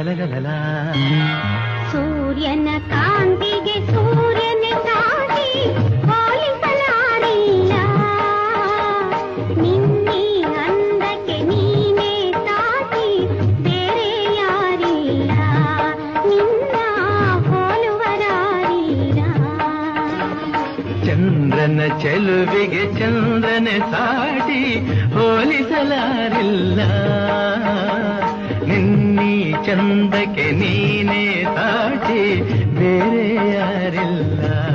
ಲಲಲಲಲ. ಸೂರ್ಯನ ಕಾಂತಿಗೆ ಸೂರ್ಯನ ಸಾಟಿ ಹೋಲಿಸಲಾರಿಲ್ಲ. ನಿನ್ನೆ ಅಂದಕ್ಕೆ ನೀನೇ ಸಾಟಿ ಬೇರೆ ಯಾರಿಲ್ಲ. ನಿನ್ನ ಹೋಲುವರಾರಿಲ್ಲ. ಚಂದ್ರನ ಚೆಲುವಿಗೆ ಚಂದ್ರನ ಸಾಟಿ ಹೋಲಿಸಲಾರಿಲ್ಲ. ನಿನ್ನೀ ಚಂದಕ್ಕೆ ನೀನೇ ಸಾಟಿ ಬೇರೆ ಯಾರಿಲ್ಲ.